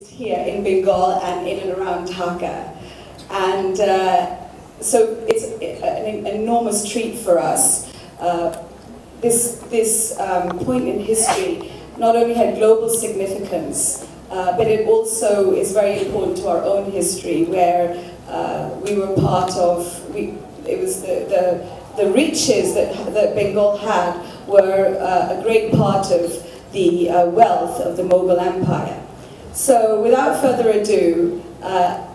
Here in Bengal and in and around Dhaka, and so it's an enormous treat for us. This point in history not only had global significance, but it also is very important to our own history, where we were part of. It was the riches that Bengal had were a great part of the wealth of the Mughal Empire. So, without further ado,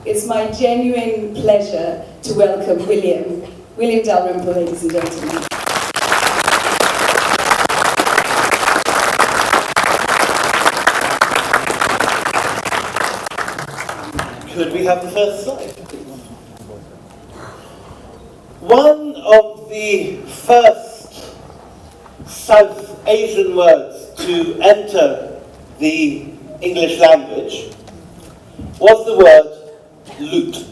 it's my genuine pleasure to welcome William Dalrymple, ladies and gentlemen. Could we have the first slide, please? One of the first South Asian words to enter the English language was the word loot.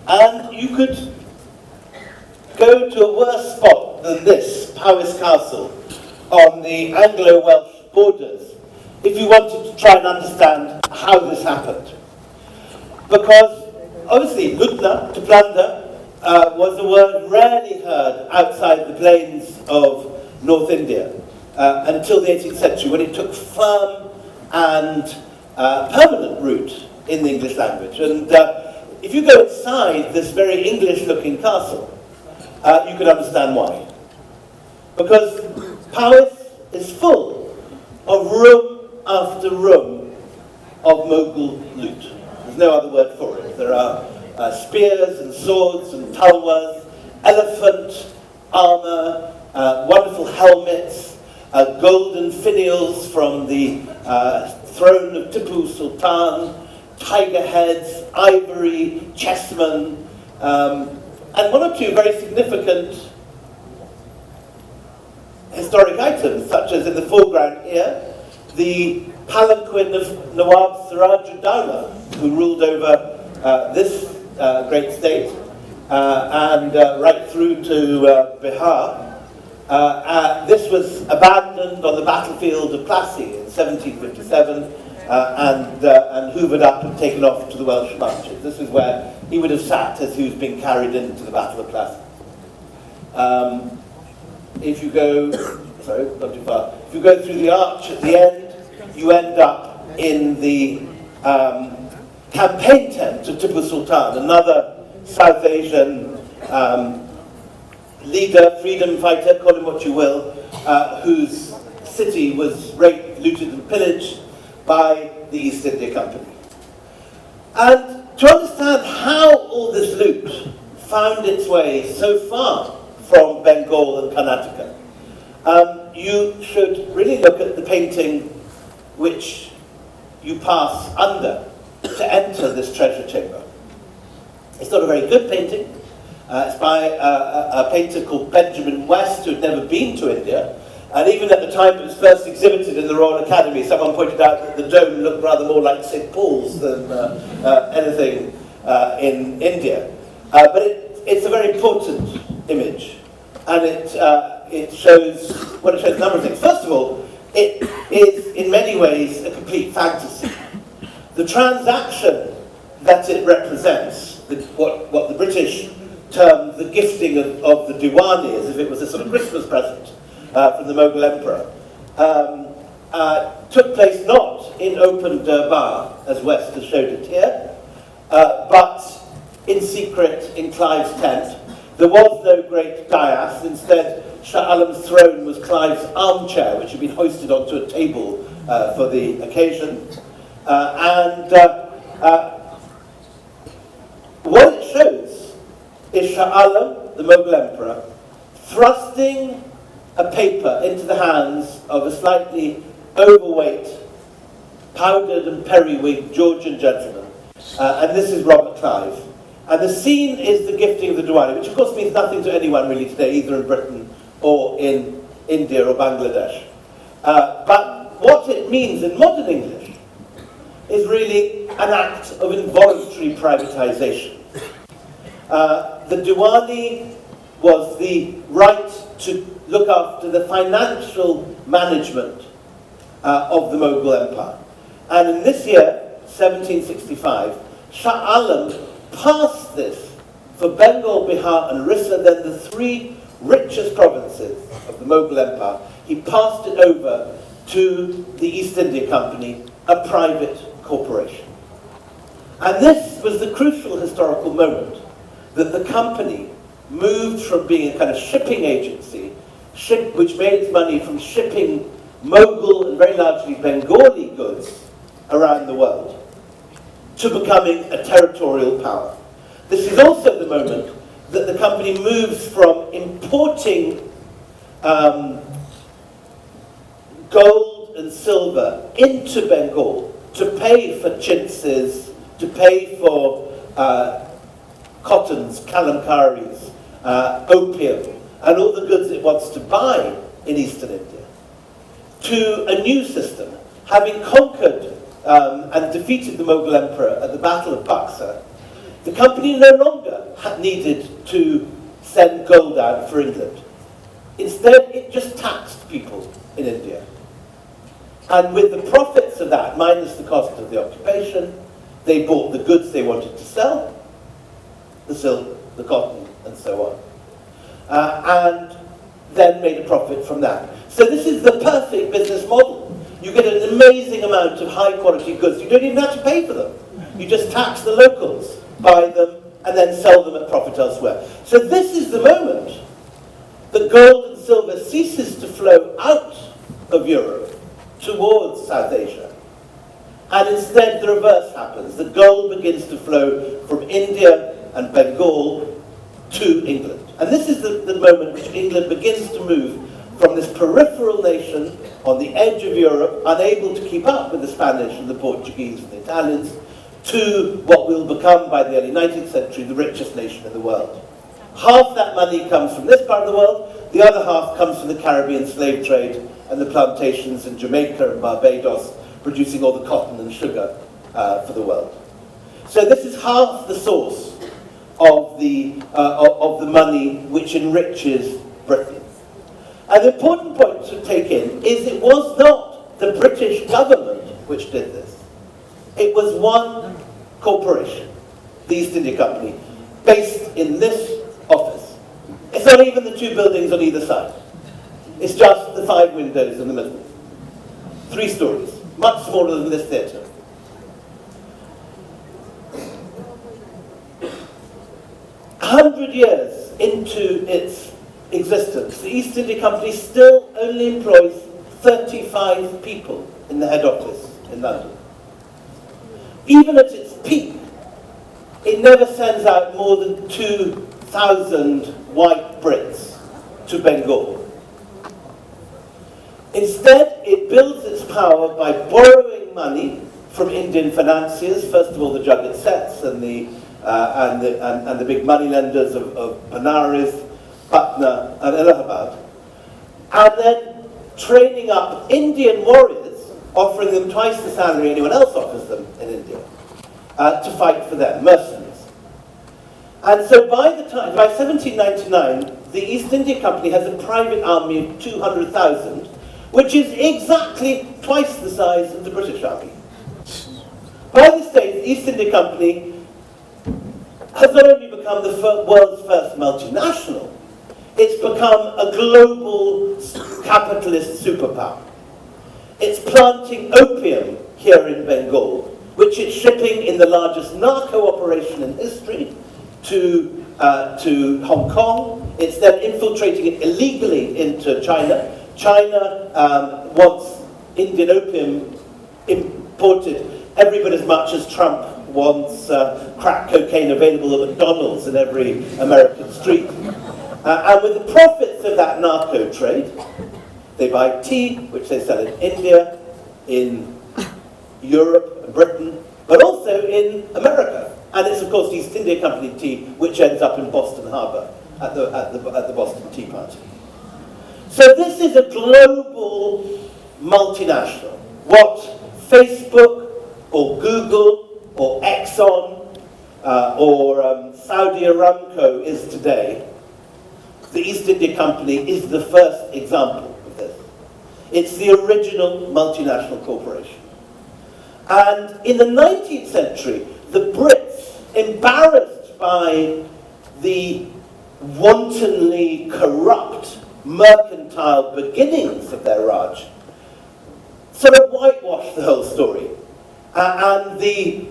And you could go to a worse spot than this, Powis Castle, on the Anglo-Welsh borders, if you wanted to try and understand how this happened. Because, obviously, lutna, to plunder, was a word rarely heard outside the plains of North India until the 18th century, when it took firm and permanent root in the English language. And if you go inside this very English-looking castle, you can understand why. Because Powis is full of room after room of Mughal loot. There's no other word for it. There are spears and swords and talwars, elephant armor, wonderful helmets, golden finials from the throne of Tipu Sultan, tiger heads, ivory, chessmen, and one or two very significant historic items, such as in the foreground here, the palanquin of Nawab Siraj-ud-Dowlah, who ruled over this great state, and right through to Bihar. This was abandoned on the battlefield of Plassey in 1757 and hoovered up and taken off to the Welsh marches. This is where he would have sat as he was being carried into the Battle of Plassey. If you go, sorry, not too far. If you go through the arch at the end, you end up in the campaign tent of Tipu Sultan, another South Asian leader, freedom fighter, call him what you will, whose city was raped, looted and pillaged by the East India Company. And to understand how all this loot found its way so far from Bengal and Karnataka, you should really look at the painting which you pass under to enter this treasure chamber. It's not a very good painting. It's by a painter called Benjamin West, who had never been to India. And even at the time it was first exhibited in the Royal Academy, someone pointed out that the dome looked rather more like St. Paul's than anything in India. But it's a very important image. And it shows a number of things. First of all, it is in many ways a complete fantasy. The transaction that it represents, what the British termed the gifting of the Diwani, as if it was a sort of Christmas present from the Mughal Emperor, took place not in open Durbar, as West has showed it here, but in secret in Clive's tent. There was no great dais. Instead, Shah Alam's throne was Clive's armchair, which had been hoisted onto a table for the occasion. What it shows is Shah Alam, the Mughal emperor, thrusting a paper into the hands of a slightly overweight, powdered and periwigged Georgian gentleman. And this is Robert Clive. And the scene is the gifting of the Diwani, which of course means nothing to anyone really today, either in Britain or in India or Bangladesh. But what it means in modern English is really an act of involuntary privatization. The Diwani was the right to look after the financial management of the Mughal Empire. And in this year, 1765, Shah Alam passed this for Bengal, Bihar and Orissa, then the three richest provinces of the Mughal Empire. He passed it over to the East India Company, a private corporation. And this was the crucial historical moment that the company moved from being a kind of shipping agency, which made its money from shipping Mughal and very largely Bengali goods around the world, to becoming a territorial power. This is also the moment that the company moves from importing gold and silver into Bengal to pay for chintzes, to pay for cottons, kalamkaris, opium, and all the goods it wants to buy in Eastern India, to a new system. Having conquered and defeated the Mughal emperor at the Battle of Buxar, the company no longer needed to send gold out for England. Instead, it just taxed people in India. And with the profits of that, minus the cost of the occupation, they bought the goods they wanted to sell, the silk, the cotton, and so on, and then made a profit from that. So this is the perfect business model. You get an amazing amount of high-quality goods. You don't even have to pay for them. You just tax the locals, buy them, and then sell them at profit elsewhere. So this is the moment that gold and silver ceases to flow out of Europe towards South Asia. And instead the reverse happens. The gold begins to flow from India and Bengal to England. And this is the moment which England begins to move from this peripheral nation on the edge of Europe, unable to keep up with the Spanish and the Portuguese and the Italians, to what will become, by the early 19th century, the richest nation in the world. Half that money comes from this part of the world, the other half comes from the Caribbean slave trade and the plantations in Jamaica and Barbados, producing all the cotton and sugar for the world. So this is half the source of the money which enriches Britain. And the important point to take in is it was not the British government which did this. It was one corporation, the East India Company, based in this office. It's not even the two buildings on either side. It's just the 5 windows in the middle. 3 stories, much smaller than this theatre. A 100 years into its existence, the East India Company still only employs 35 people in the head office in London. Even at its peak, it never sends out more than 2,000 white Brits to Bengal. Instead, it builds its power by borrowing money from Indian financiers, first of all the Jugget Sets and the big moneylenders of Benares, Patna and Allahabad, and then training up Indian warriors, offering them twice the salary anyone else offers them in India, to fight for them, mercenaries. And so by 1799, the East India Company has a private army of 200,000, which is exactly twice the size of the British Army. By this stage, the East India Company has not only become the world's first multinational, it's become a global capitalist superpower. It's planting opium here in Bengal, which it's shipping in the largest narco operation in history to Hong Kong. It's then infiltrating it illegally into China. China wants Indian opium imported every bit as much as Trump wants crack cocaine available at McDonald's in every American street. And with the profits of that narco trade, they buy tea, which they sell in India, in Europe and Britain, but also in America. And it's, of course, the East India Company tea, which ends up in Boston Harbor at the Boston Tea Party. So this is a global multinational. What Facebook or Google or Exxon or Saudi Aramco is today, the East India Company is the first example of this. It's the original multinational corporation. And in the 19th century, the Brits, embarrassed by the wantonly corrupt mercantile beginnings of their Raj, sort of whitewashed the whole story. And the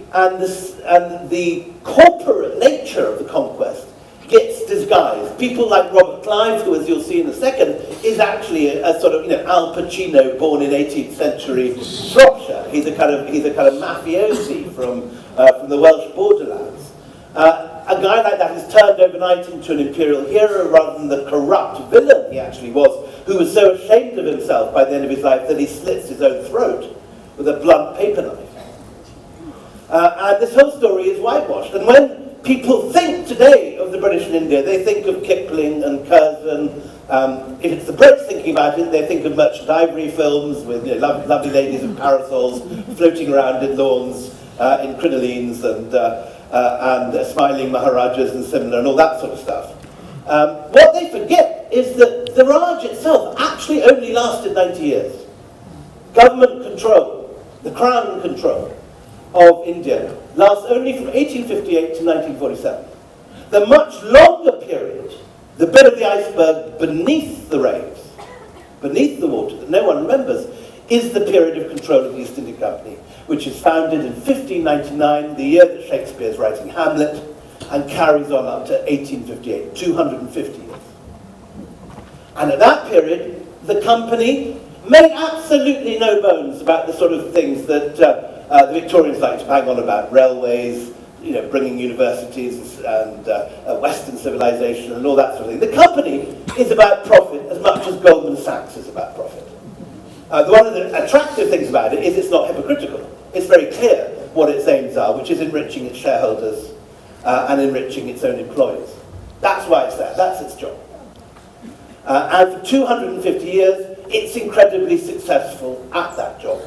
corporate nature of the conquest gets disguised. People like Robert Clive, who, as you'll see in a second, is actually a sort of, Al Pacino born in 18th century Shropshire. He's a kind of mafiosi from the Welsh borderlands. A guy like that is turned overnight into an imperial hero rather than the corrupt villain he actually was, who was so ashamed of himself by the end of his life that he slits his own throat with a blunt paper knife. And this whole story is whitewashed. And when people think today of the British in India, they think of Kipling and Curzon. If it's the Brits thinking about it, they think of merchant ivory films with lovely ladies with parasols floating around in lawns in crinolines and smiling Maharajas and similar and all that sort of stuff. What they forget is that the Raj itself actually only lasted 90 years. Government control, the crown control of India lasts only from 1858 to 1947. The much longer period, the bit of the iceberg beneath the waves, beneath the water that no one remembers, is the period of control of the East India Company, which is founded in 1599, the year that Shakespeare is writing Hamlet, and carries on up to 1858, 250 years. And at that period, the company made absolutely no bones about the sort of things that the Victorians like to bang on about: railways, bringing universities and Western civilization and all that sort of thing. The company is about profit as much as Goldman Sachs is about profit. One of the attractive things about it is it's not hypocritical. It's very clear what its aims are, which is enriching its shareholders and enriching its own employees. That's why it's there. That's its job. And for 250 years, it's incredibly successful at that job.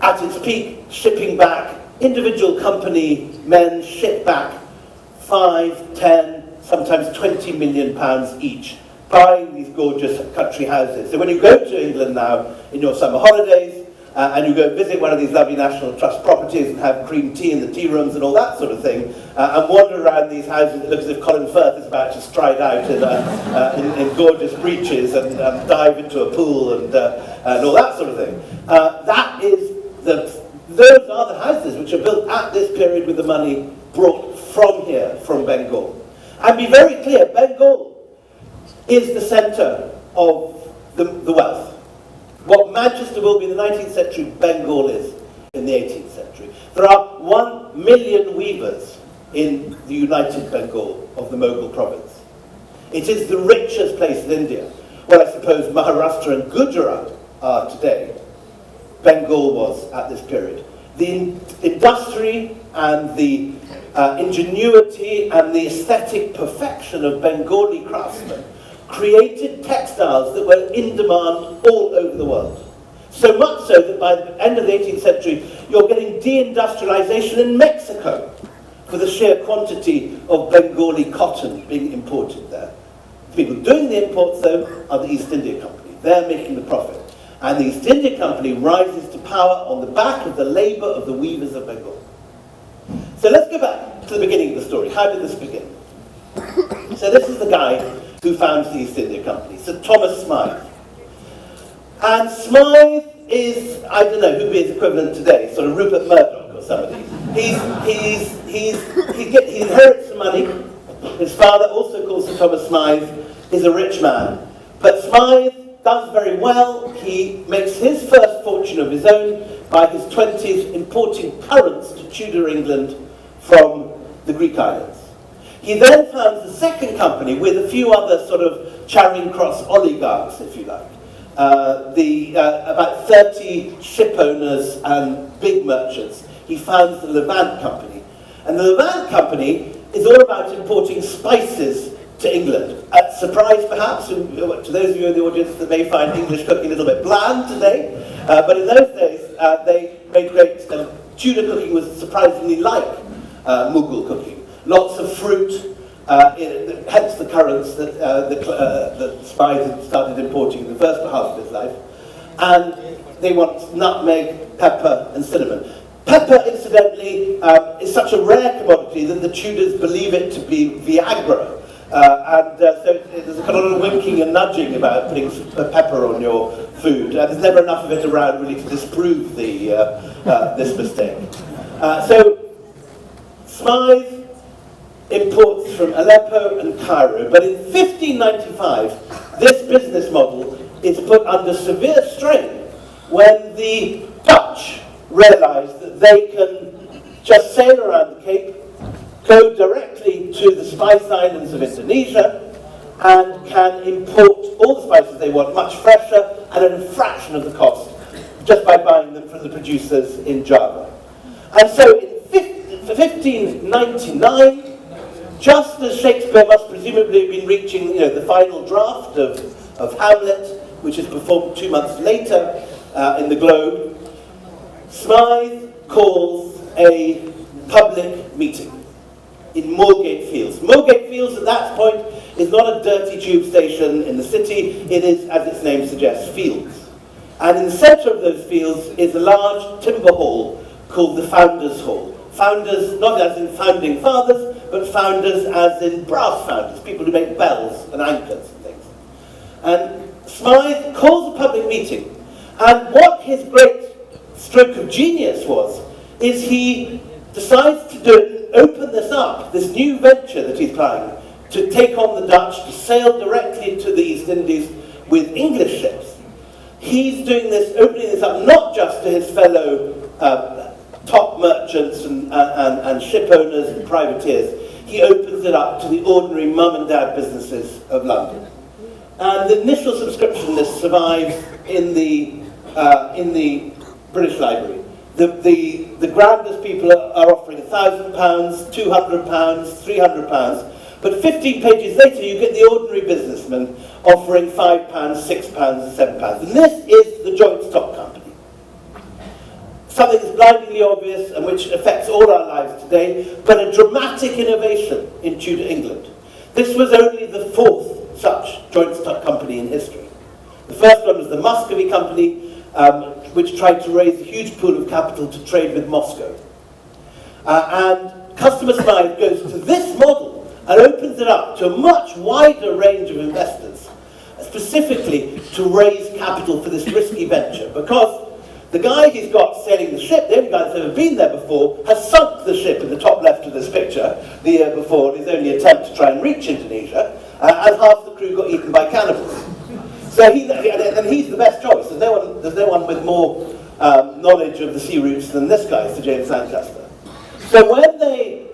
At its peak, shipping back, individual company men ship back 5, 10, sometimes 20 million pounds each, buying these gorgeous country houses. So when you go to England now in your summer holidays, and you go visit one of these lovely National Trust properties and have cream tea in the tea rooms and all that sort of thing, and wander around these houses, it looks as if Colin Firth is about to stride out in gorgeous breeches and dive into a pool and all that sort of thing. Those are the houses which are built at this period with the money brought from here, from Bengal. And be very clear, Bengal is the centre of the wealth. What Manchester will be in the 19th century, Bengal is in the 18th century. There are 1 million weavers in the United Bengal of the Mughal province. It is the richest place in India. Well, I suppose Maharashtra and Gujarat are today. Bengal was at this period. The industry and the ingenuity and the aesthetic perfection of Bengali craftsmen created textiles that were in demand all over the world. So much so that by the end of the 18th century, you're getting deindustrialization in Mexico for the sheer quantity of Bengali cotton being imported there. The people doing the imports, though, are the East India Company. They're making the profit. And the East India Company rises to power on the back of the labor of the weavers of Bengal. So let's go back to the beginning of the story. How did this begin? So this is the guy who founds the East India Company, Sir Thomas Smythe. And Smythe is, I don't know, who'd be his equivalent today, sort of Rupert Murdoch or somebody. He inherits the money. His father, also called Sir Thomas Smythe, is a rich man. But Smythe does very well. He makes his first fortune of his own by his 20s importing currants to Tudor England from the Greek islands. He then founds the second company with a few other sort of Charing Cross oligarchs, if you like. About 30 ship owners and big merchants. He founds the Levant Company. And the Levant Company is all about importing spices to England. Surprise, perhaps, to those of you in the audience that may find English cooking a little bit bland today. But in those days, they made great... Tudor cooking was surprisingly like Mughal cooking. Lots of fruit, hence the currants that spies had started importing in the first half of his life. And they want nutmeg, pepper, and cinnamon. Pepper, incidentally, is such a rare commodity that the Tudors believe it to be Viagra. So there's a kind of winking and nudging about putting pepper on your food. There's never enough of it around really to disprove this mistake. So Smythe imports from Aleppo and Cairo, but in 1595 this business model is put under severe strain when the Dutch realise that they can just sail around the Cape, go directly to the spice islands of Indonesia, and can import all the spices they want much fresher and at a fraction of the cost, just by buying them from the producers in Java. And so in 1599, just as Shakespeare must presumably have been reaching the final draft of Hamlet, which is performed 2 months later in the Globe, Smythe calls a public meeting in Moorgate Fields. Moorgate Fields at that point is not a dirty tube station in the city, it is, as its name suggests, fields. And in the centre of those fields is a large timber hall called the Founders Hall. Founders, not as in founding fathers, but founders as in brass founders, people who make bells and anchors and things. And Smythe calls a public meeting, and what his great stroke of genius is he decides to open this up, this new venture that he's trying, to take on the Dutch, to sail directly to the East Indies with English ships. He's doing this, opening this up not just to his fellow top merchants and ship owners and privateers, he opens it up to the ordinary mum and dad businesses of London. And the initial subscription list survives in the British Library. The grandest people are offering £1,000, £200, £300, but 15 pages later you get the ordinary businessman offering £5, £6, £7. And this is the joint stock company. Something that's blindingly obvious and which affects all our lives today, but a dramatic innovation in Tudor England. This was only the fourth such joint stock company in history. The first one was the Muscovy Company, which tried to raise a huge pool of capital to trade with Moscow. And Customer Smythe goes to this model and opens it up to a much wider range of investors, specifically to raise capital for this risky venture, because the guy he's got sailing the ship, the only guy that's ever been there before, has sunk the ship in the top left of this picture the year before in his only attempt to try and reach Indonesia, and half the crew got eaten by cannibals. So he's the best choice. There's no one with more knowledge of the sea routes than this guy, Sir James Lancaster. So when they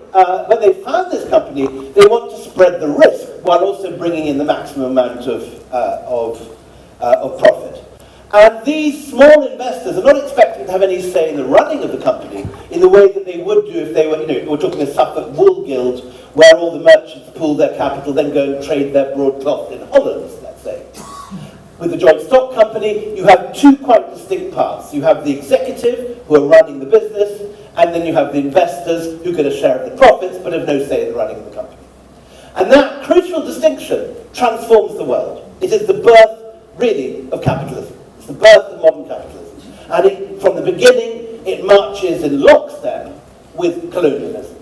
found this company, they want to spread the risk while also bringing in the maximum amount of profit. And these small investors are not expected to have any say in the running of the company in the way that they would do if they were, we're talking a Suffolk Wool Guild, where all the merchants pool their capital, then go and trade their broadcloth in Holland, let's say. With the joint stock company, you have two quite distinct parts. You have the executive, who are running the business, and then you have the investors, who get a share of the profits, but have no say in the running of the company. And that crucial distinction transforms the world. It is the birth, really, of capitalism. It's the birth of modern capitalism. And from the beginning, it marches in lockstep with colonialism.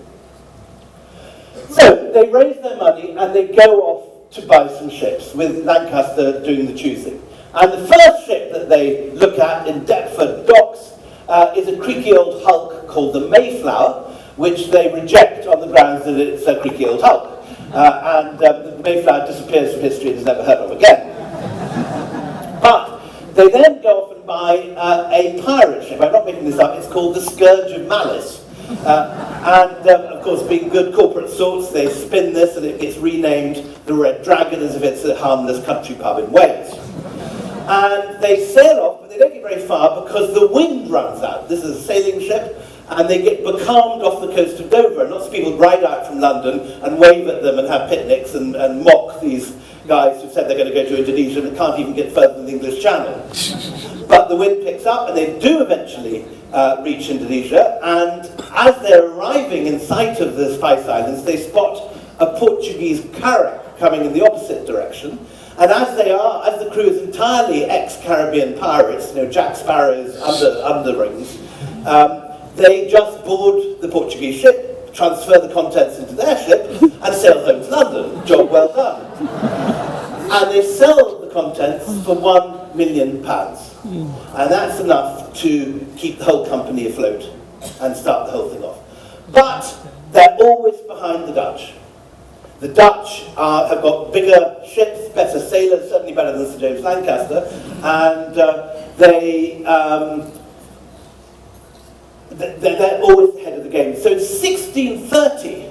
So, they raise their money, and they go off to buy some ships, with Lancaster doing the choosing. And the first ship that they look at in Deptford docks is a creaky old hulk called the Mayflower, which they reject on the grounds that it's a creaky old hulk. And the Mayflower disappears from history and is never heard of again. But they then go off and buy a pirate ship. I'm not making this up, it's called the Scourge of Malice. Of course, being good corporate sorts, they spin this and it gets renamed the Red Dragon as if it's a harmless country pub in Wales. And they sail off, but they don't get very far because the wind runs out. This is a sailing ship, and they get becalmed off the coast of Dover. And lots of people ride out from London and wave at them and have picnics and mock these guys who said they're going to go to Indonesia and can't even get further than the English Channel. But the wind picks up, and they do eventually reach Indonesia, and as they're arriving in sight of the Spice Islands, they spot a Portuguese carrack coming in the opposite direction. And as the crew is entirely ex-Caribbean pirates, Jack Sparrow's underlings, they just board the Portuguese ship, transfer the contents into their ship, and sail home to London. Job well done. And they sell the contents for £1 million. And that's enough to keep the whole company afloat and start the whole thing off. But they're always behind the Dutch. The Dutch have got bigger ships, better sailors, certainly better than Sir James Lancaster, and they're always ahead of the game. So in 1630,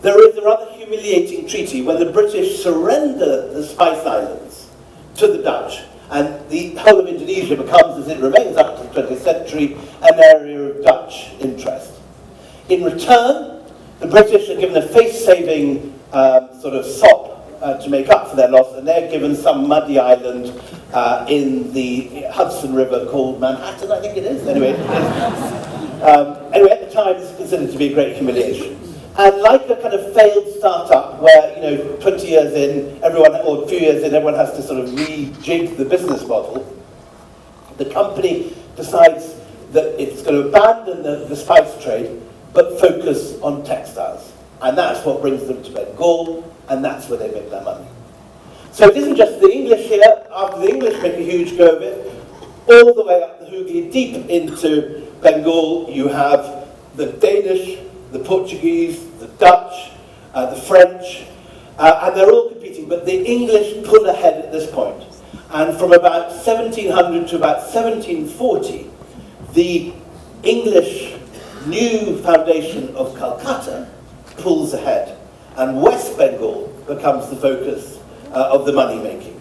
there is a rather humiliating treaty when the British surrender the Spice Islands to the Dutch, and the whole of Indonesia becomes, as it remains up to the 20th century, an area of Dutch interest. In return, the British are given a face-saving sort of sop to make up for their loss, and they're given some muddy island in the Hudson River called Manhattan, I think it is. Anyway, anyway, at the time, it's considered to be a great humiliation. And like a kind of failed startup where, 20 years in, or a few years in, everyone has to sort of rejig the business model, the company decides that it's going to abandon the spice trade, but focus on textiles. And that's what brings them to Bengal, and that's where they make their money. So it isn't just the English here. After the English make a huge go of it, all the way up the Hooghly, deep into Bengal, you have the Danish, the Portuguese, the Dutch, the French, and they're all competing, but the English pull ahead at this point. And from about 1700 to about 1740, the English new foundation of Calcutta pulls ahead, and West Bengal becomes the focus of the money making.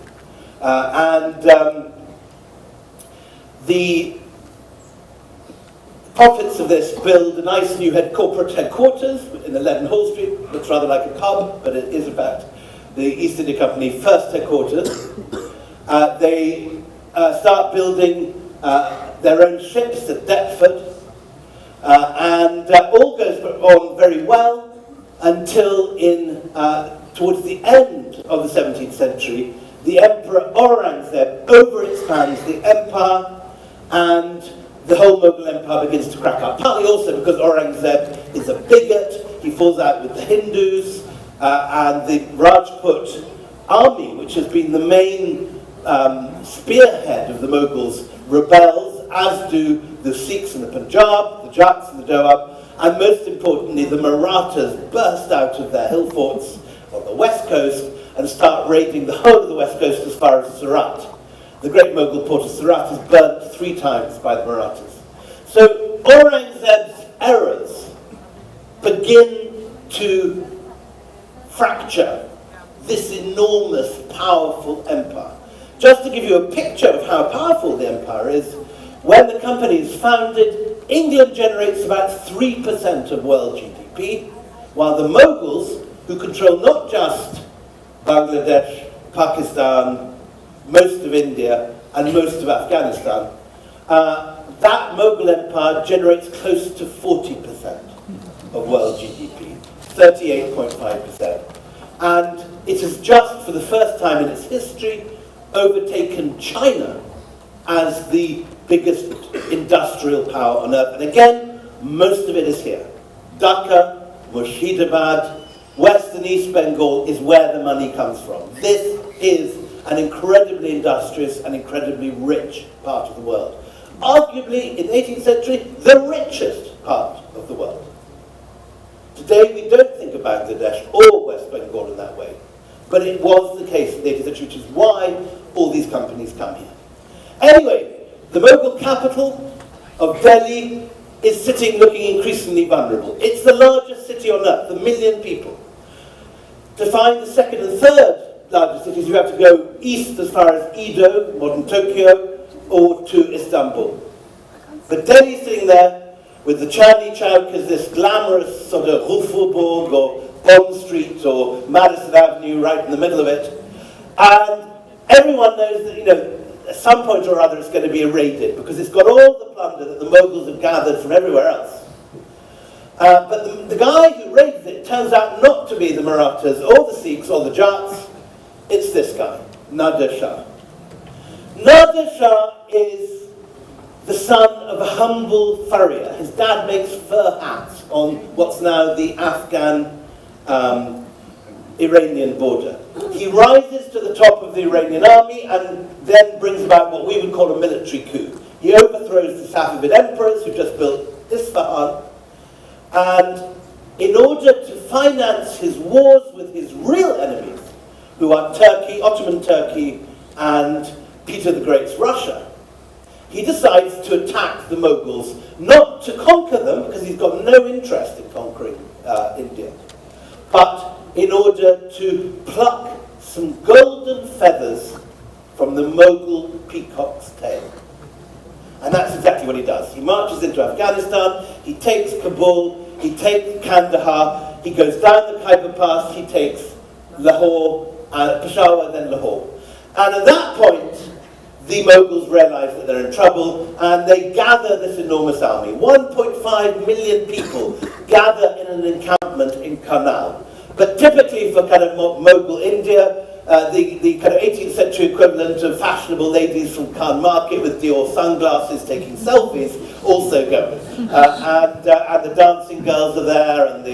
The profits of this build a nice new corporate headquarters in the Leaden Hall Street. Looks rather like a pub, but it is in fact the East India Company first headquarters. They start building their own ships at Deptford, and all goes on very well until towards the end of the 17th century, the Emperor Aurangzeb overexpands the empire, and the whole Mughal Empire begins to crack up, partly also because Aurangzeb is a bigot. He falls out with the Hindus, and the Rajput army, which has been the main spearhead of the Mughals, rebels, as do the Sikhs in the Punjab, the Jats and the Doab, and most importantly, the Marathas burst out of their hill forts on the west coast and start raiding the whole of the west coast as far as Surat. The great Mughal port of Surat is burnt 3 times by the Marathas. So Aurangzeb's errors begin to fracture this enormous, powerful empire. Just to give you a picture of how powerful the empire is, when the company is founded, England generates about 3% of world GDP, while the Mughals, who control not just Bangladesh, Pakistan, most of India, and most of Afghanistan, that Mughal empire generates close to 40% of world GDP, 38.5%. And it has just, for the first time in its history, overtaken China as the biggest industrial power on earth. And again, most of it is here. Dhaka, Murshidabad, West and East Bengal is where the money comes from. This is an incredibly industrious and incredibly rich part of the world. Arguably, in the 18th century, the richest part of the world. Today, we don't think of Bangladesh or West Bengal in that way. But it was the case in the 18th century, which is why all these companies come here. Anyway, the Mughal capital of Delhi is sitting looking increasingly vulnerable. It's the largest city on earth, 1 million people. To find the second and third largest cities, you have to go east as far as Edo, modern Tokyo, or to Istanbul. But Delhi's sitting there with the Chandni Chowk as this glamorous sort of Rue Faubourg or Bond Street or Madison Avenue right in the middle of it. And everyone knows that, at some point or other it's going to be raided because it's got all the plunder that the Mughals have gathered from everywhere else. But the guy who raised it turns out not to be the Marathas or the Sikhs or the Jats. It's this guy, Nader Shah. Nader Shah is the son of a humble farrier. His dad makes fur hats on what's now the Afghan-Iranian border. He rises to the top of the Iranian army and then brings about what we would call a military coup. He overthrows the Safavid emperors who just built Isfahan, and in order to finance his wars with his real enemies, who are Turkey, Ottoman Turkey, and Peter the Great's Russia, he decides to attack the Mughals, not to conquer them, because he's got no interest in conquering India, but in order to pluck some golden feathers from the Mughal peacock's tail. And that's exactly what he does. He marches into Afghanistan, he takes Kabul, he takes Kandahar, he goes down the Khyber Pass, he takes Lahore, Peshawar, then Lahore. And at that point, the Mughals realize that they're in trouble, and they gather this enormous army. 1.5 million people gather in an encampment in Karnal. But typically for kind of Mughal India, the kind of 18th century equivalent of fashionable ladies from Khan Market with Dior sunglasses taking selfies also go. And the dancing girls are there, and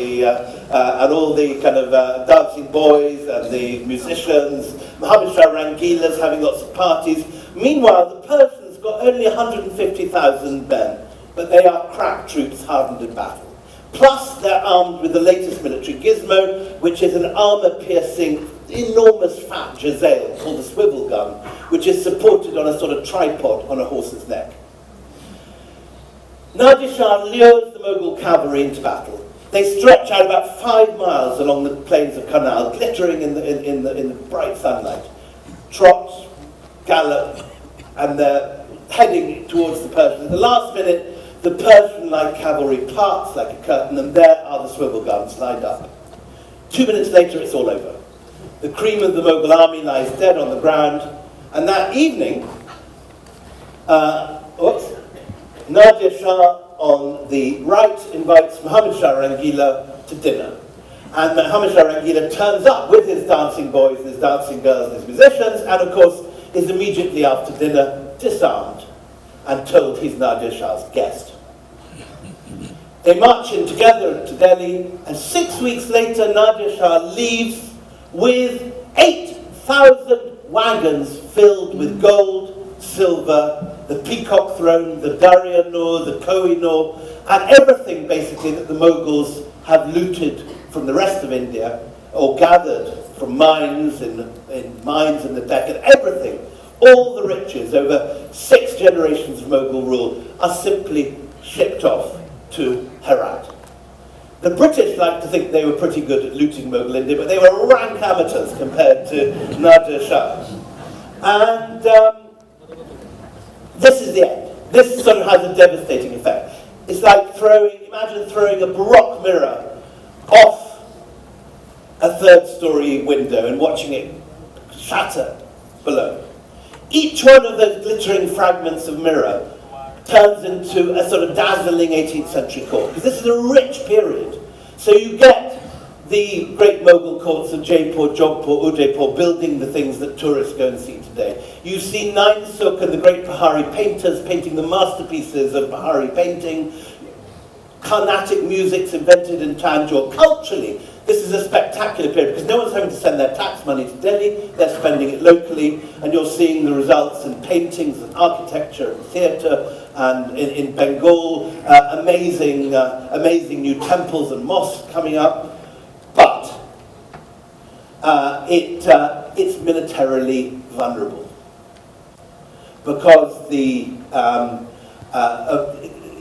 all the kind of dancing boys and the musicians. Muhammad Shah Rangila's having lots of parties. Meanwhile, the Persians got only 150,000 men, but they are crack troops hardened in battle. Plus, they're armed with the latest military gizmo, which is an armor-piercing, enormous fat jezail called a swivel gun, which is supported on a sort of tripod on a horse's neck. Nader Shah lures the Mughal cavalry into battle. They stretch out about 5 miles along the plains of Karnal, glittering in the bright sunlight. Trot, gallop, and they're heading towards the Persians. At the last minute, the Persian-like cavalry parts like a curtain, and there are the swivel guns lined up. 2 minutes later, it's all over. The cream of the Mughal army lies dead on the ground, and that evening, Nader Shah on the right invites Muhammad Shah Rangila to dinner. And Muhammad Shah Rangila turns up with his dancing boys, his dancing girls, and his musicians, and of course is immediately after dinner disarmed and told he's Nader Shah's guest. They march in together to Delhi, and 6 weeks later Nader Shah leaves with 8,000 wagons filled with gold, silver, the peacock throne, the Darya Nur, the Koh-i-Noor, and everything basically that the Mughals have looted from the rest of India, or gathered from mines in mines in the Deccan, everything, all the riches over 6 generations of Mughal rule are simply shipped off to Herat. The British like to think they were pretty good at looting Mughal India, but they were rank amateurs compared to Nader Shah. And this is the end. This sort of has a devastating effect. It's like imagine throwing a Baroque mirror off a 3rd-story window and watching it shatter below. Each one of those glittering fragments of mirror turns into a sort of dazzling 18th century court, because this is a rich period. So you get the great Mughal courts of Jaipur, Jodhpur, Udaipur building the things that tourists go and see today. You see Nain Sukh and the great Pahari painters painting the masterpieces of Pahari painting. Carnatic music's invented in Tanjore. Culturally, this is a spectacular period because no one's having to send their tax money to Delhi, they're spending it locally, and you're seeing the results in paintings and architecture and theatre, and in Bengal, amazing new temples and mosques coming up. But it's militarily vulnerable because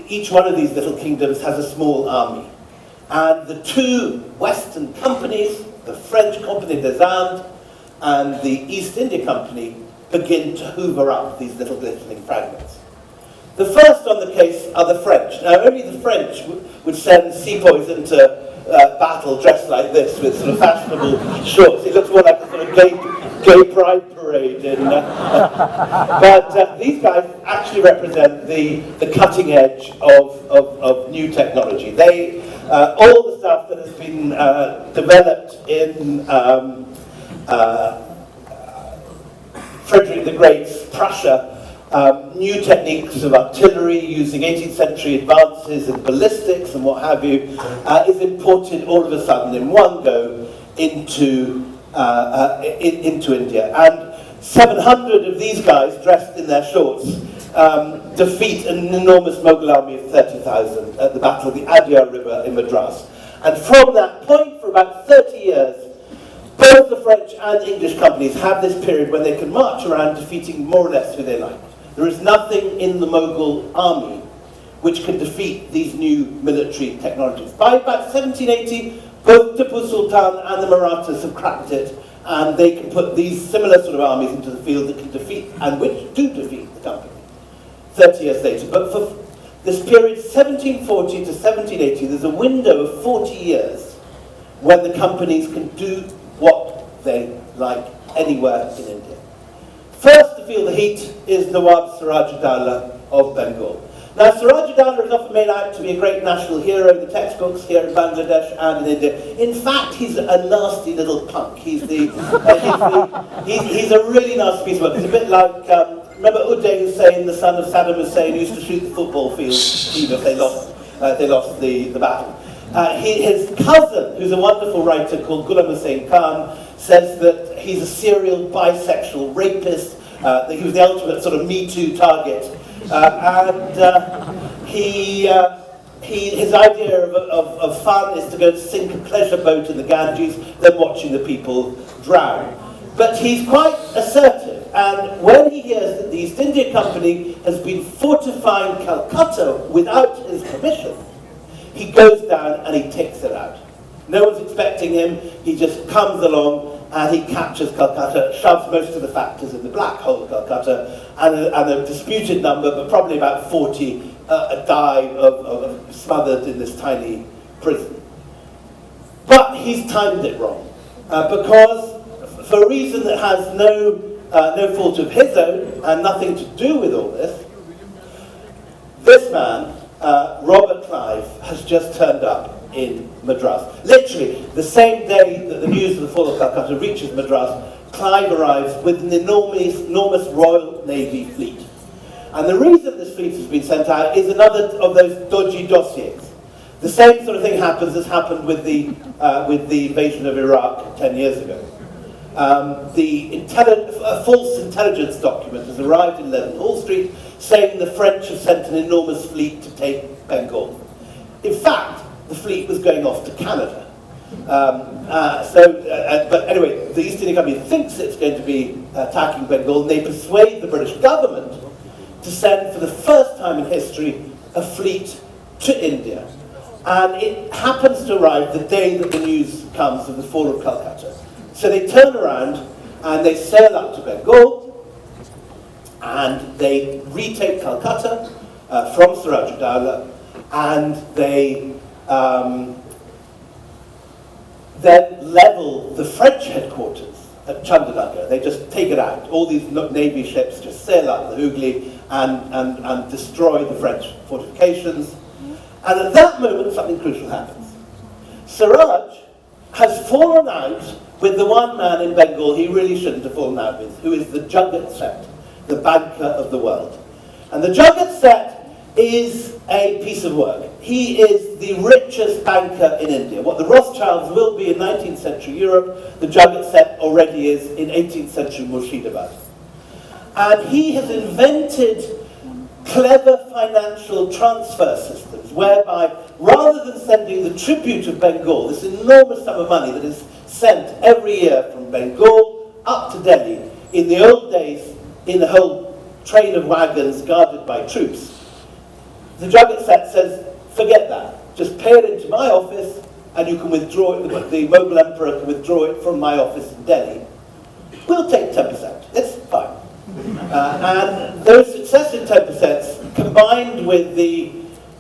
each one of these little kingdoms has a small army. And the 2 Western companies, the French Compagnie des Indes and the East India Company, begin to hoover up these little glittering fragments. The first on the case are the French. Now, only the French would send sepoys into battle dressed like this with sort of fashionable shorts. It looks more like a sort of gay pride parade. But these guys actually represent the cutting edge of new technology. They, all the stuff that has been developed in Frederick the Great's Prussia, new techniques of artillery using 18th century advances in ballistics and what have you, is imported all of a sudden in one go into India. And 700 of these guys, dressed in their shorts, defeat an enormous Mughal army of 30,000 at the Battle of the Adyar River in Madras. And from that point, for about 30 years, both the French and English companies have this period when they can march around defeating more or less who they like. There is nothing in the Mughal army which can defeat these new military technologies. By about 1780, both Tipu Sultan and the Marathas have cracked it, and they can put these similar sort of armies into the field that can defeat, and which do defeat the company 30 years later. But for this period, 1740 to 1780, there's a window of 40 years when the companies can do what they like anywhere in India. First to feel the heat is Nawab Siraj-ud-Dowlah of Bengal. Now, Siraj-ud-Dowlah is often made out to be a great national hero in the textbooks here in Bangladesh and in India. In fact, he's a nasty little punk. He's a really nasty piece of work. He's a bit like, remember Uday Hussein, the son of Saddam Hussein, who used to shoot the football field even if they lost the battle. His cousin, who's a wonderful writer called Ghulam Hussain Khan, says that he's a serial bisexual rapist, that he was the ultimate sort of Me Too target. His idea of fun is to go to sink a pleasure boat in the Ganges, then watching the people drown. But he's quite assertive, and when he hears that the East India Company has been fortifying Calcutta without his permission, he goes down and he takes it out. No one's expecting him, he just comes along and he captures Calcutta, shoves most of the factors in the black hole of Calcutta, and a disputed number, but probably about 40, die of smothered in this tiny prison. But he's timed it wrong, because for a reason that has no fault of his own and nothing to do with all this man, Robert Clive, has just turned up in Madras. Literally, the same day that the news of the fall of Calcutta reaches Madras, Clive arrives with an enormous Royal Navy fleet. And the reason this fleet has been sent out is another of those dodgy dossiers. The same sort of thing happens as happened with the invasion of Iraq 10 years ago. A false intelligence document has arrived in Leadenhall Street saying the French have sent an enormous fleet to take Bengal. In fact, the fleet was going off to Canada. But anyway, the East India Company thinks it's going to be attacking Bengal, and they persuade the British government to send, for the first time in history, a fleet to India. And it happens to arrive the day that the news comes of the fall of Calcutta. So they turn around and they sail up to Bengal, and they retake Calcutta from Siraj-ud-Dowlah, and they then level the French headquarters at Chandigarh. They just take it out. All these Navy ships just sail up the Hooghly and destroy the French fortifications. And at that moment, something crucial happens. Siraj has fallen out with the one man in Bengal he really shouldn't have fallen out with, who is the Jagat Seth, the banker of the world. And the Jagat Seth is a piece of work. He is the richest banker in India. What the Rothschilds will be in 19th century Europe, the Jagat Seth already is in 18th century Murshidabad. And he has invented clever financial transfer systems whereby, rather than sending the tribute of Bengal, this enormous sum of money that is sent every year from Bengal up to Delhi, in the old days, in a whole train of wagons guarded by troops, the Jagat Seth says, forget that. Just pay it into my office, and you can withdraw it. The Mughal Emperor can withdraw it from my office in Delhi. We'll take 10%. It's fine. And those successive 10%, combined with the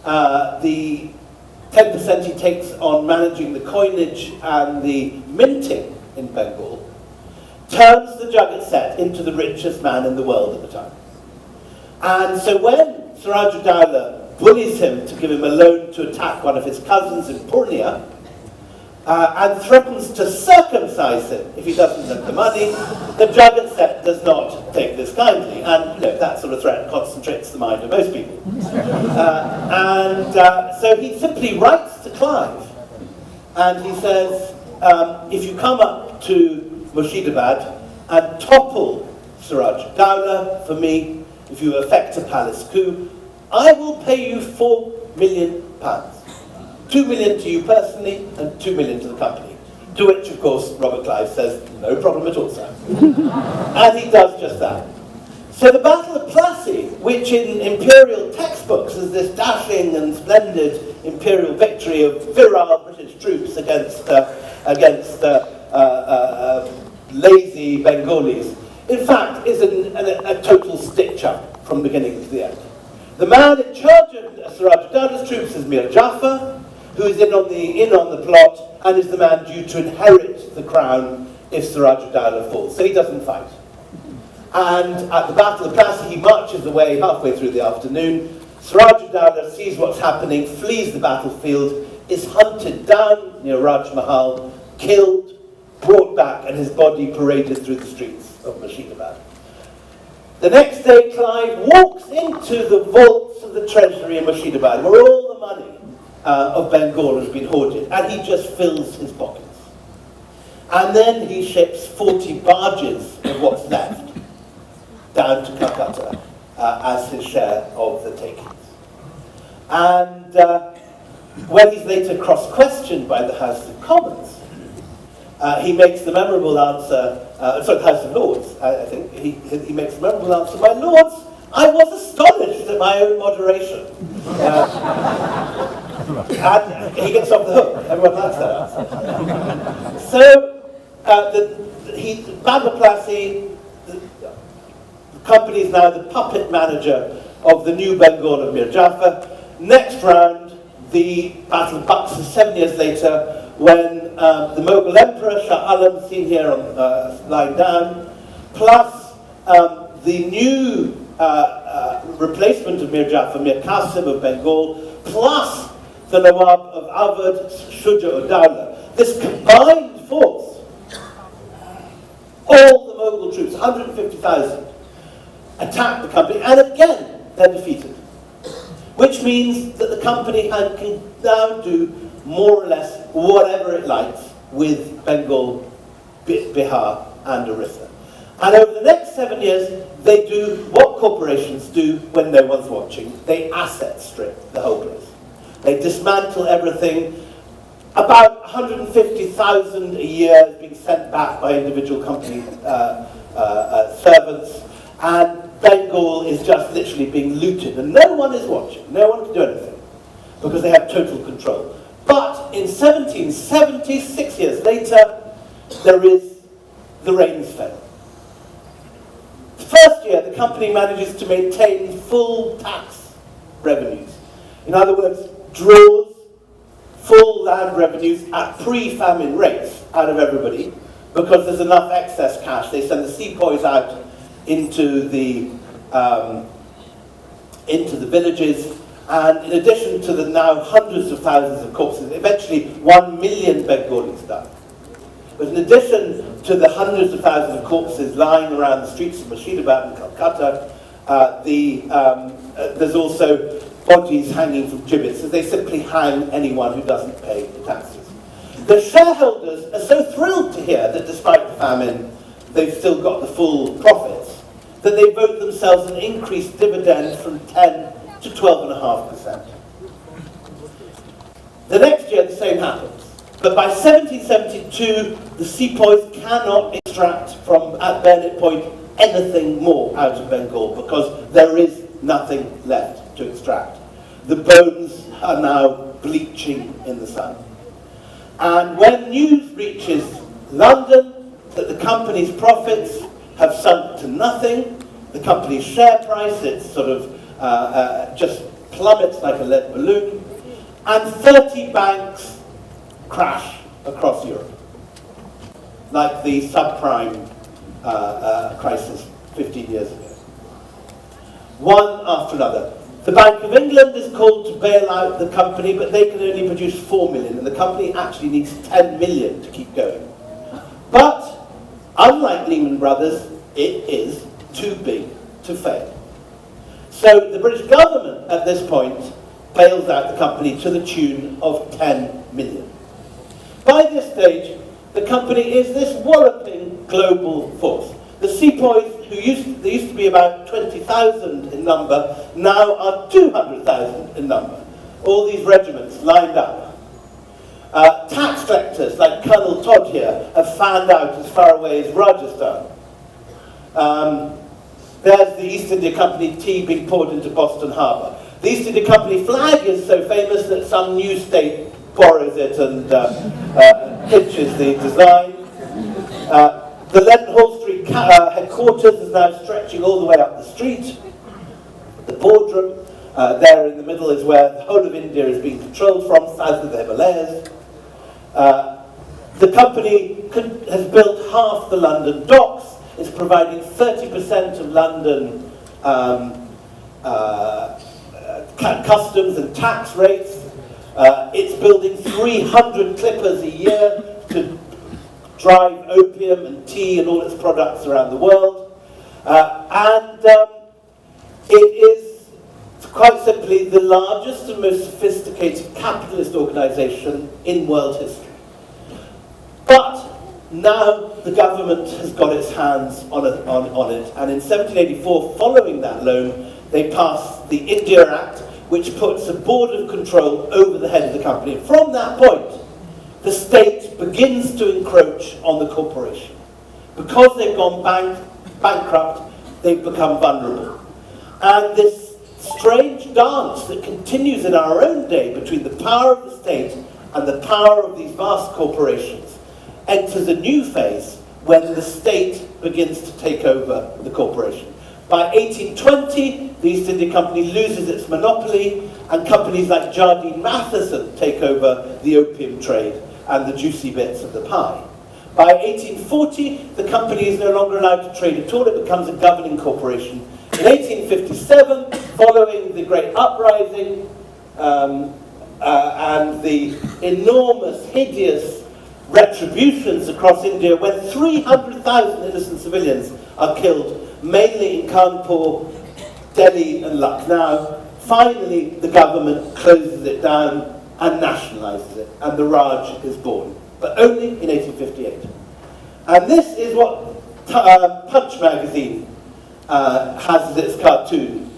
10% he takes on managing the coinage and the minting in Bengal, turns the Jagat Seth into the richest man in the world at the time. And so when Suraj Dowlah bullies him to give him a loan to attack one of his cousins in Purnia, and threatens to circumcise him if he doesn't have the money, the Jagat Seth does not take this kindly. And that sort of threat concentrates the mind of most people. So he simply writes to Clive, and he says, if you come up to Murshidabad and topple Suraj Dowlah for me, if you effect a palace coup, I will pay you £4 million. 2 million to you personally, and 2 million to the company. To which, of course, Robert Clive says, no problem at all, sir. And he does just that. So the Battle of Plassey, which in imperial textbooks is this dashing and splendid imperial victory of virile British troops against lazy Bengalis, in fact, is a total stitch-up from beginning to the end. The man in charge of Suraj Dowlah's troops is Mir Jafar, who is in on the plot and is the man due to inherit the crown if Suraj Dowlah falls. So he doesn't fight. And at the Battle of Plassey, he marches away halfway through the afternoon. Suraj Dowlah sees what's happening, flees the battlefield, is hunted down near Raj Mahal, killed, brought back, and his body paraded through the streets of Murshidabad. The next day, Clive walks into the vaults of the treasury in Murshidabad, where all the money of Bengal has been hoarded, and he just fills his pockets. And then he ships 40 barges of what's left down to Calcutta as his share of the takings. And when he's later cross-questioned by the House of Commons, he makes the memorable answer, the House of Lords, I think, he makes the memorable answer, my lords, I was astonished at my own moderation. And he gets off the hook. Everyone likes that answer. So, Battle of Plassey, the company is now the puppet manager of the new Bengal of Mir Jafar. Next round, the Battle of Buxar 7 years later, when the Mughal Emperor Shah Alam, seen here on lying down, plus the new replacement of Mir Jafar, Mir Qasim of Bengal, plus the Nawab of Awadh, Shuja-ud-Dawla. This combined force, all the Mughal troops, 150,000, attacked the company, and again, they're defeated. Which means that the company can now do more or less whatever it likes with Bengal, Bihar, and Orissa. And over the next 7 years, they do what corporations do when no one's watching. They asset strip the whole place. They dismantle everything. About 150,000 a year is being sent back by individual company servants, and Bengal is just literally being looted, and no one is watching. No one can do anything because they have total control. But in 1770, 6 years later, there is the rains fell. The first year, the company manages to maintain full tax revenues. In other words, draws full land revenues at pre-famine rates out of everybody, because there's enough excess cash. They send the sepoys out into the villages, and in addition to the now hundreds of thousands of corpses, eventually 1 million Bengalis died. But in addition to the hundreds of thousands of corpses lying around the streets of Murshidabad and Calcutta, there's also bodies hanging from gibbets, as they simply hang anyone who doesn't pay the taxes. The shareholders are so thrilled to hear that despite the famine, they've still got the full profits, that they vote themselves an increased dividend from 10 to 12.5%. The next year, the same happens. But by 1772, the sepoys cannot extract from, at Burnett Point, anything more out of Bengal, because there is nothing left to extract. The bones are now bleaching in the sun. And when news reaches London that the company's profits have sunk to nothing, the company's share price, it's sort of just plummets like a lead balloon, and 30 banks crash across Europe, like the subprime crisis 15 years ago. One after another. The Bank of England is called to bail out the company, but they can only produce 4 million, and the company actually needs 10 million to keep going. But, unlike Lehman Brothers, it is too big to fail. So the British government at this point bails out the company to the tune of 10 million. By this stage, the company is this walloping global force. The sepoys, there used to be about 20,000 in number, now are 200,000 in number. All these regiments lined up. Tax collectors like Colonel Todd here have fanned out as far away as Rajasthan. There's the East India Company tea being poured into Boston Harbour. The East India Company flag is so famous that some new state borrows it and pitches the design. The Leadenhall Street headquarters is now stretching all the way up the street. The boardroom, there in the middle, is where the whole of India is being controlled from, south of the Himalayas. The company has built half the London docks. It's providing 30% of London customs and tax rates. It's building 300 clippers a year to drive opium and tea and all its products around the world. It is quite simply the largest and most sophisticated capitalist organisation in world history. But now the government has got its hands on it, and in 1784, following that loan, they passed the India Act, which puts a board of control over the head of the company. And from that point, the state begins to encroach on the corporation. Because they've gone bankrupt, they've become vulnerable. And this strange dance that continues in our own day between the power of the state and the power of these vast corporations enters a new phase when the state begins to take over the corporation. By 1820, the East India Company loses its monopoly, and companies like Jardine Matheson take over the opium trade and the juicy bits of the pie. By 1840, the company is no longer allowed to trade at all. It becomes a governing corporation. In 1857, following the Great Uprising and the enormous, hideous retributions across India, when 300,000 innocent civilians are killed, mainly in Kanpur, Delhi and Lucknow, finally the government closes it down and nationalises it, and the Raj is born, but only in 1858. And this is what Punch magazine has as its cartoon.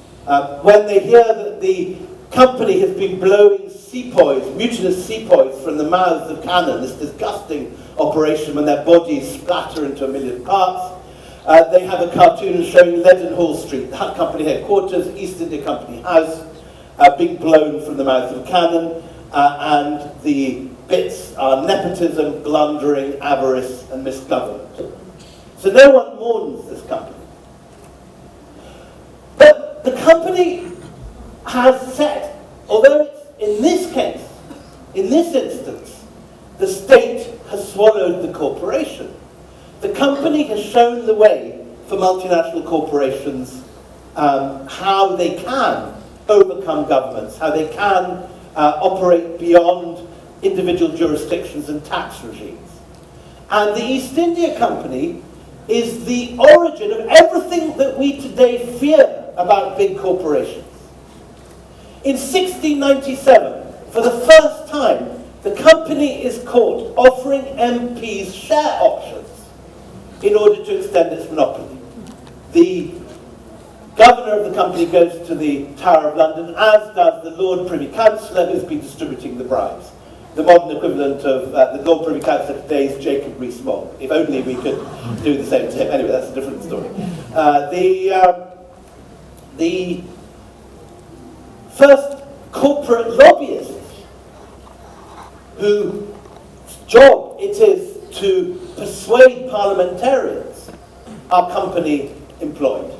When they hear that the company has been blowing sepoys, mutinous sepoys, from the mouths of cannon, this disgusting operation when their bodies splatter into a million parts, they have a cartoon showing Leadenhall Street, the company headquarters, East India Company House, being blown from the mouth of a cannon, and the bits are nepotism, blundering, avarice, and misgovernment. So no one mourns this company. But the company has set, although it's in this case, in this instance, the state has swallowed the corporation. The company has shown the way for multinational corporations how they can overcome governments, how they can operate beyond individual jurisdictions and tax regimes. And the East India Company is the origin of everything that we today fear about big corporations. In 1697, for the first time, the company is caught offering MPs share options in order to extend its monopoly. The governor of the company goes to the Tower of London, as does the Lord Privy Councillor, who's been distributing the bribes. The modern equivalent of the Lord Privy Councillor today is Jacob Rees-Mogg. If only we could do the same to him. Anyway, that's a different story. The first corporate lobbyists whose job it is to persuade parliamentarians are company employed.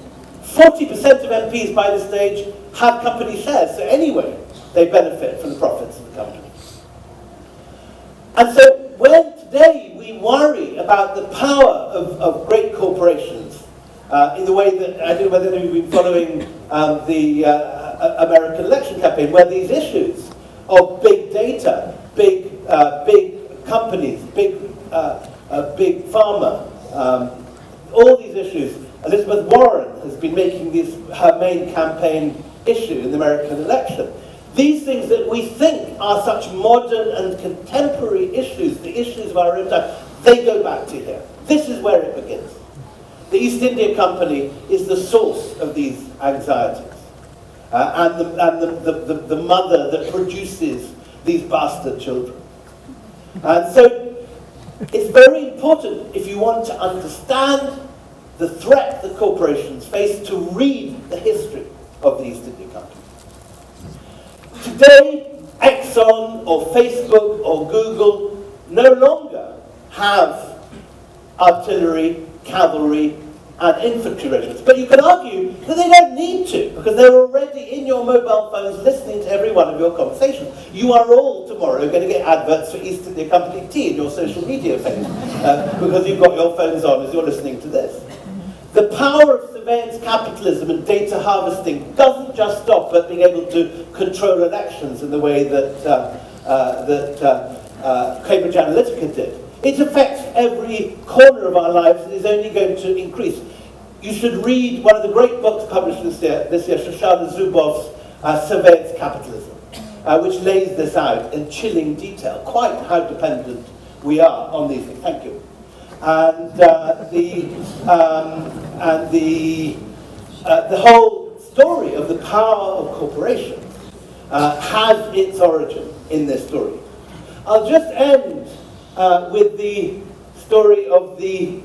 40% of MPs by this stage have company shares, so anyway, they benefit from the profits of the company. And so when today today we worry about the power of great corporations in the way that, I don't know whether you've been following the American election campaign, where these issues of big data, big companies, big pharma, all these issues, Elizabeth Warren has been making this her main campaign issue in the American election. These things that we think are such modern and contemporary issues, the issues of our own time, they go back to here. This is where it begins. The East India Company is the source of these anxieties, and the mother that produces these bastard children. And so it's very important, if you want to understand the threat that corporations face, to read the history of the East India Company. Today, Exxon or Facebook or Google no longer have artillery, cavalry, and infantry regiments. But you can argue that they don't need to, because they're already in your mobile phones listening to every one of your conversations. You are all tomorrow going to get adverts for East India Company tea in your social media feed, because you've got your phones on as you're listening to this. The power of surveillance capitalism and data harvesting doesn't just stop at being able to control elections in the way that Cambridge Analytica did. It affects every corner of our lives and is only going to increase. You should read one of the great books published this year, Shoshana Zuboff's Surveillance Capitalism, which lays this out in chilling detail, quite how dependent we are on these things. Thank you. And the whole story of the power of corporations has its origin in this story. I'll just end with the story of the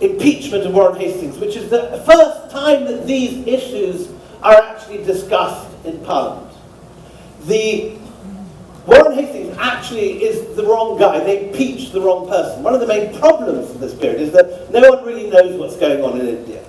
impeachment of Warren Hastings, which is the first time that these issues are actually discussed in Parliament. Warren Hastings actually is the wrong guy. They impeached the wrong person. One of the main problems of this period is that no one really knows what's going on in India.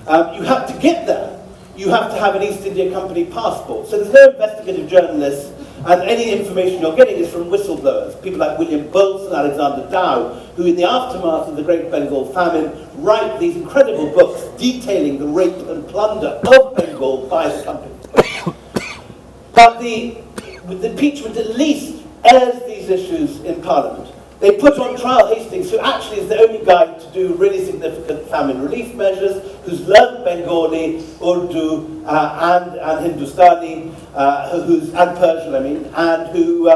You have to get there. You have to have an East India Company passport. So there's no investigative journalists, and any information you're getting is from whistleblowers, people like William Bulls and Alexander Dow, who in the aftermath of the Great Bengal famine write these incredible books detailing the rape and plunder of Bengal by the company. But the impeachment at least airs these issues in Parliament. They put on trial Hastings, who actually is the only guy to do really significant famine relief measures, who's learned Bengali, Urdu, and Hindustani, and Persian, and who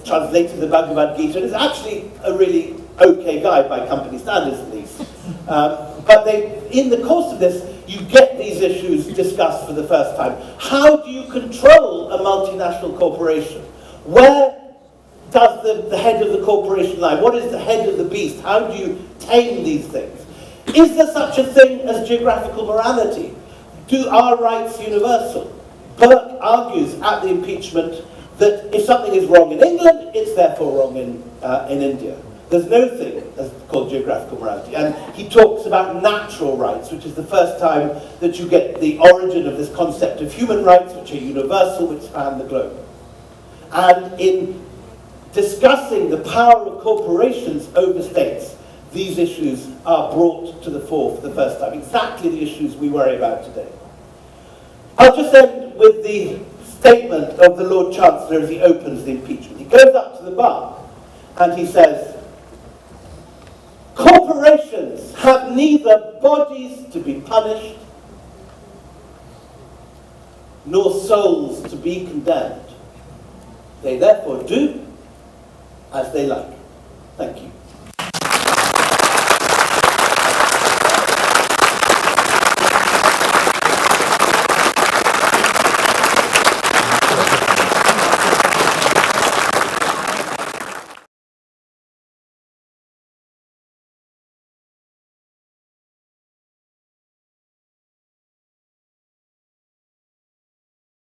translated the Bhagavad Gita, and is actually a really okay guy by company standards at least. But in the course of this, you get these issues discussed for the first time. How do you control a multinational corporation? Where does the head of the corporation lie? What is the head of the beast? How do you tame these things? Is there such a thing as geographical morality? Are rights universal? Burke argues at the impeachment that if something is wrong in England, it's therefore wrong in India. There's no thing called geographical morality. And he talks about natural rights, which is the first time that you get the origin of this concept of human rights, which are universal, which span the globe. And in discussing the power of corporations over states, these issues are brought to the fore for the first time. Exactly the issues we worry about today. I'll just end with the statement of the Lord Chancellor as he opens the impeachment. He goes up to the bar and he says, "Corporations have neither bodies to be punished nor souls to be condemned. They therefore do as they like." Thank you.